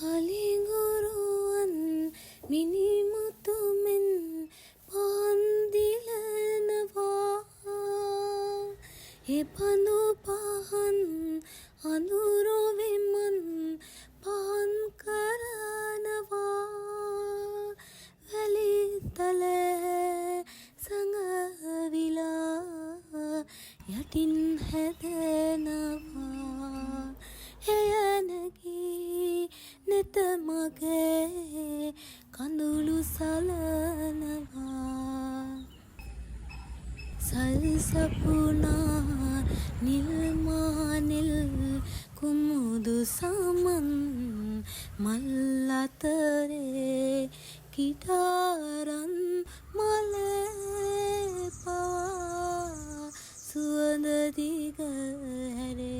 පලිඟුරුවන් මිනිමුතුමෙන් පාන්දිලනවා එපඳු පහන් අඳුරුවෙමන් පාන් කරනවා වැලිතල සඟවිලා යටින් හැදෙනවා එයනකී නෙත මගේ කඳුළු සලනවා සල්සපුනා නිල්මානෙල් කුමුදු සමන් මල් අතරේ කිටාරන් මලේ පවා සුවඳ දිග හැරේ